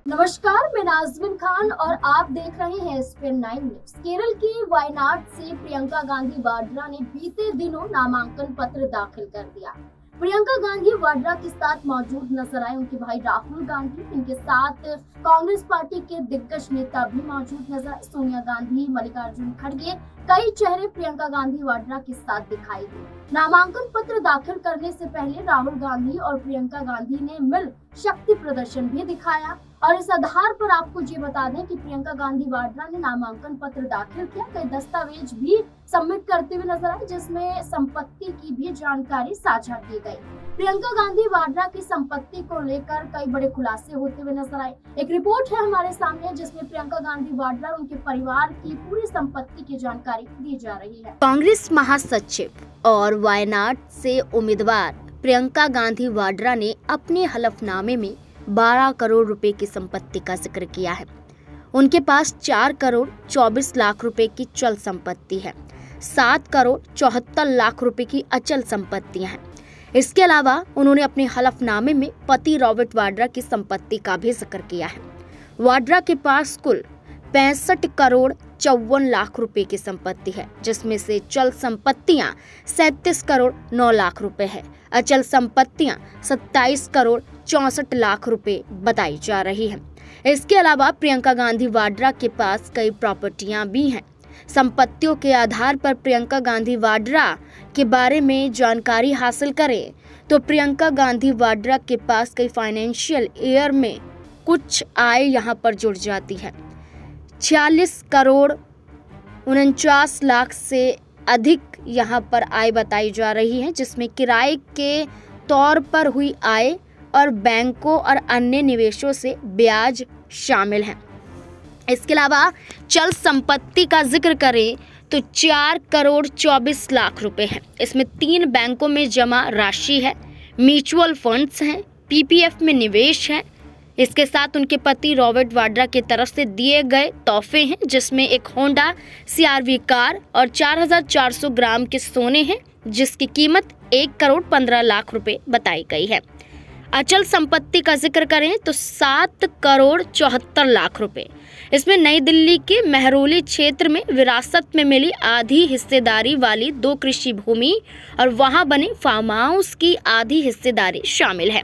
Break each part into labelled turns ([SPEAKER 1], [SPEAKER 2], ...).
[SPEAKER 1] नमस्कार, मैं नाज़मीन खान और आप देख रहे हैं SPN 9 न्यूज। केरल के वायनाड से प्रियंका गांधी वाड्रा ने बीते दिनों नामांकन पत्र दाखिल कर दिया। प्रियंका गांधी वाड्रा के साथ मौजूद नजर आए उनके भाई राहुल गांधी। इनके साथ कांग्रेस पार्टी के दिग्गज नेता भी मौजूद नजर आए। सोनिया गांधी, मल्लिकार्जुन खड़गे, कई चेहरे प्रियंका गांधी वाड्रा के साथ दिखाई दिए। नामांकन पत्र दाखिल करने से पहले राहुल गांधी और प्रियंका गांधी ने मिल शक्ति प्रदर्शन भी दिखाया। और इस आधार पर आपको ये बता दें कि प्रियंका गांधी वाड्रा ने नामांकन पत्र दाखिल किया। कई दस्तावेज भी सबमिट करते हुए नजर आए, जिसमें संपत्ति की भी जानकारी साझा की गई। प्रियंका गांधी वाड्रा की संपत्ति को लेकर कई बड़े खुलासे होते हुए नजर आए। एक रिपोर्ट है हमारे सामने, जिसमें प्रियंका गांधी वाड्रा और उनके परिवार की पूरी संपत्ति की जानकारी दी जा रही है।
[SPEAKER 2] कांग्रेस महासचिव और वायनाड से उम्मीदवार प्रियंका गांधी वाड्रा ने अपने हलफनामे में 12 करोड़ रुपए की संपत्ति का जिक्र किया है। उनके पास 4 करोड़ 24 लाख रुपए की चल संपत्ति है, 7 करोड़ 74 लाख रुपए की अचल संपत्तियां हैं। इसके अलावा उन्होंने अपने हलफनामे में पति रॉबर्ट वाड्रा की संपत्ति का भी जिक्र किया है। वाड्रा के पास कुल 65 करोड़ 54 लाख रुपए की संपत्ति है, जिसमें से चल संपत्तियां 37 करोड़ 9 लाख रुपए है, अचल संपत्तियां 27 करोड़ 64 लाख रुपए बताई जा रही है। इसके अलावा प्रियंका गांधी वाड्रा के पास कई प्रॉपर्टियां भी हैं। संपत्तियों के आधार पर प्रियंका गांधी वाड्रा के बारे में जानकारी हासिल करें तो प्रियंका गांधी वाड्रा के पास कई फाइनेंशियल ईयर में कुछ आय यहां पर जुड़ जाती है। 46 करोड़ 49 लाख से अधिक यहां पर आय बताई जा रही है, जिसमें किराए के तौर पर हुई आय और बैंकों और अन्य निवेशों से ब्याज शामिल हैं। इसके अलावा चल संपत्ति का जिक्र करें तो 4 करोड़ 24 लाख रुपए है। इसमें 3 बैंकों में जमा राशि है, म्यूचुअल फंड्स हैं, PPF में निवेश है। इसके साथ उनके पति रॉबर्ट वाड्रा की तरफ से दिए गए तोहफे हैं, जिसमें एक होंडा CR-V कार और 4400 ग्राम के सोने हैं, जिसकी कीमत 1 करोड़ 15 लाख रुपए बताई गई है। अचल संपत्ति का जिक्र करें तो 7 करोड़ 74 लाख रुपए। इसमें नई दिल्ली के मेहरौली क्षेत्र में विरासत में मिली आधी हिस्सेदारी वाली 2 कृषि भूमि और वहां बने फार्म हाउस की आधी हिस्सेदारी शामिल है।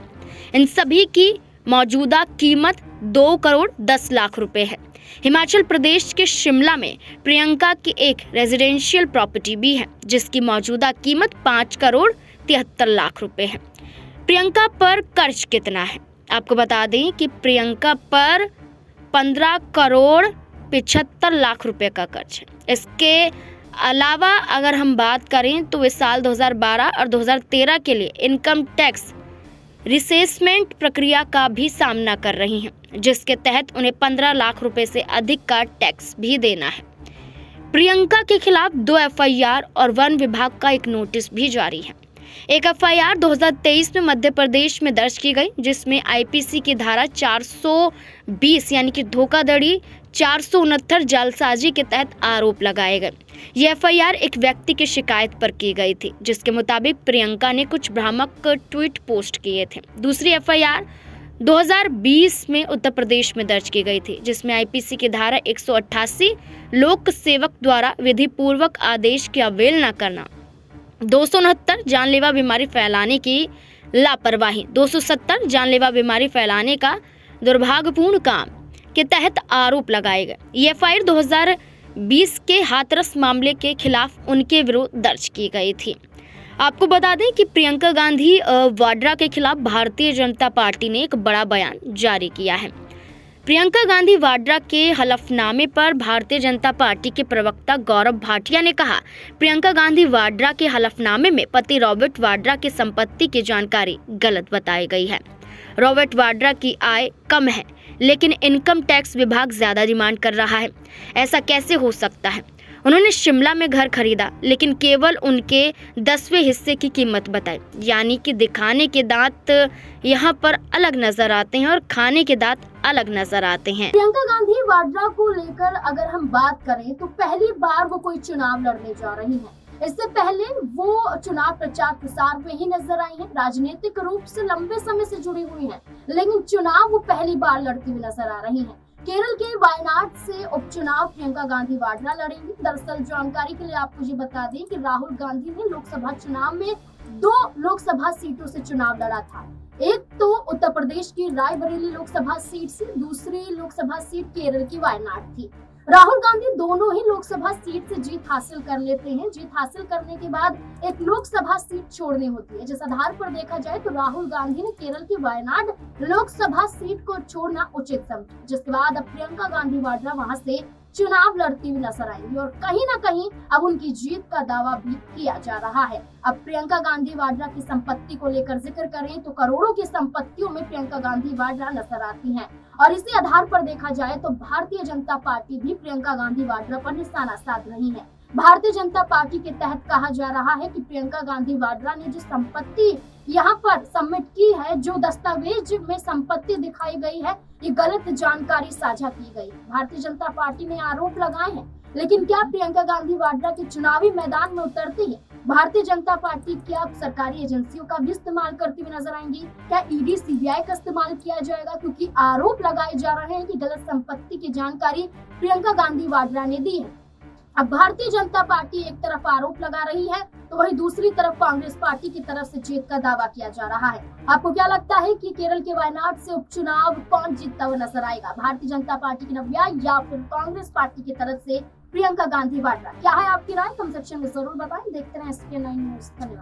[SPEAKER 2] इन सभी की मौजूदा कीमत 2 करोड़ 10 लाख रुपए है। हिमाचल प्रदेश के शिमला में प्रियंका की एक रेजिडेंशियल प्रॉपर्टी भी है, जिसकी मौजूदा कीमत 5 करोड़ 73 लाख रुपए है। प्रियंका पर कर्ज कितना है? आपको बता दें कि प्रियंका पर 15 करोड़ 75 लाख रुपए का कर्ज है। इसके अलावा अगर हम बात करें तो वे साल 2012 और 2013 के लिए इनकम टैक्स रिसेसमेंट प्रक्रिया का भी सामना कर रही हैं, जिसके तहत उन्हें 15 लाख रुपए से अधिक का टैक्स भी देना है। प्रियंका के खिलाफ 2 FIR और वन विभाग का एक नोटिस भी जारी है। एक FIR 2023 में मध्य प्रदेश में दर्ज की गई, जिसमें IPC की धारा 420 यानी कि धोखाधड़ी, 469 जालसाजी के तहत आरोप लगाए गए। यह FIR एक व्यक्ति की शिकायत पर की गई थी, जिसके मुताबिक प्रियंका ने कुछ भ्रामक ट्वीट पोस्ट किए थे। दूसरी FIR 2020 में उत्तर प्रदेश में दर्ज की गई थी, जिसमें IPC की धारा 188 लोक सेवक द्वारा विधि पूर्वक आदेश की अवहेलना करना, 269 जानलेवा बीमारी फैलाने की लापरवाही, 270 जानलेवा बीमारी फैलाने का दुर्भाग्यपूर्ण काम के तहत आरोप लगाए गए। ये FIR 2020 के हाथरस मामले के खिलाफ उनके विरुद्ध दर्ज की गई थी। आपको बता दें कि प्रियंका गांधी वाड्रा के खिलाफ भारतीय जनता पार्टी ने एक बड़ा बयान जारी किया है। प्रियंका गांधी वाड्रा के हलफनामे पर भारतीय जनता पार्टी के प्रवक्ता गौरव भाटिया ने कहा, प्रियंका गांधी वाड्रा के हलफनामे में पति रॉबर्ट वाड्रा की संपत्ति की जानकारी गलत बताई गई है। रॉबर्ट वाड्रा की आय कम है, लेकिन इनकम टैक्स विभाग ज्यादा डिमांड कर रहा है। ऐसा कैसे हो सकता है? उन्होंने शिमला में घर खरीदा, लेकिन केवल उनके 10वें हिस्से की कीमत बताई, यानी कि दिखाने के दांत यहाँ पर अलग नजर आते हैं और खाने के दांत अलग नजर आते हैं।
[SPEAKER 1] प्रियंका गांधी वाड्रा को लेकर अगर हम बात करें तो पहली बार वो कोई चुनाव लड़ने जा रही हैं। इससे पहले वो चुनाव प्रचार प्रसार में ही नजर आई हैं, राजनीतिक रूप से लंबे समय से जुड़ी हुई हैं, लेकिन चुनाव वो पहली बार लड़ती हुई नजर आ रही हैं। केरल के वायनाड से उपचुनाव प्रियंका गांधी वाड्रा लड़ेंगी। दरअसल जानकारी के लिए आपको ये बता दें कि राहुल गांधी ने लोकसभा चुनाव में 2 लोकसभा सीटों से चुनाव लड़ा था। एक तो उत्तर प्रदेश की रायबरेली लोकसभा सीट से, दूसरी लोकसभा सीट केरल की वायनाड थी। राहुल गांधी दोनों ही लोकसभा सीट से जीत हासिल कर लेते हैं। जीत हासिल करने के बाद एक लोकसभा सीट छोड़नी होती है। जिस आधार पर देखा जाए तो राहुल गांधी ने केरल की वायनाड लोकसभा सीट को छोड़ना उचित समझा, जिसके बाद अब प्रियंका गांधी वाड्रा वहां से चुनाव लड़ती हुई नजर आएंगी और कहीं ना कहीं अब उनकी जीत का दावा भी किया जा रहा है। अब प्रियंका गांधी वाड्रा की संपत्ति को लेकर जिक्र करें तो करोड़ों की संपत्तियों में प्रियंका गांधी वाड्रा नजर आती हैं और इसी आधार पर देखा जाए तो भारतीय जनता पार्टी भी प्रियंका गांधी वाड्रा पर निशाना साध रही है। भारतीय जनता पार्टी के तहत कहा जा रहा है कि प्रियंका गांधी वाड्रा ने जो संपत्ति यहाँ पर सबमिट की है, जो दस्तावेज में संपत्ति दिखाई गई है, ये गलत जानकारी साझा की गई। भारतीय जनता पार्टी ने आरोप लगाए हैं, लेकिन क्या प्रियंका गांधी वाड्रा के चुनावी मैदान में उतरती है भारतीय जनता पार्टी क्या सरकारी एजेंसियों का भी इस्तेमाल करती हुई नजर आएंगी? क्या ईडी सीबीआई का इस्तेमाल किया जाएगा? क्योंकि आरोप लगाए जा रहे हैं कि गलत संपत्ति की जानकारी प्रियंका गांधी वाड्रा ने दी है। अब भारतीय जनता पार्टी एक तरफ आरोप लगा रही है तो वहीं दूसरी तरफ कांग्रेस पार्टी की तरफ से जीत का दावा किया जा रहा है। आपको क्या लगता है कि केरल के वायनाड से उपचुनाव कौन जीतता हुआ नजर आएगा? भारतीय जनता पार्टी की नव्या या फिर कांग्रेस पार्टी की तरफ से प्रियंका गांधी वाड्रा? क्या है आपकी राय? कमेंट सेक्शन में जरूर बताएं। देखते रहें SPN9 न्यूज़। धन्यवाद।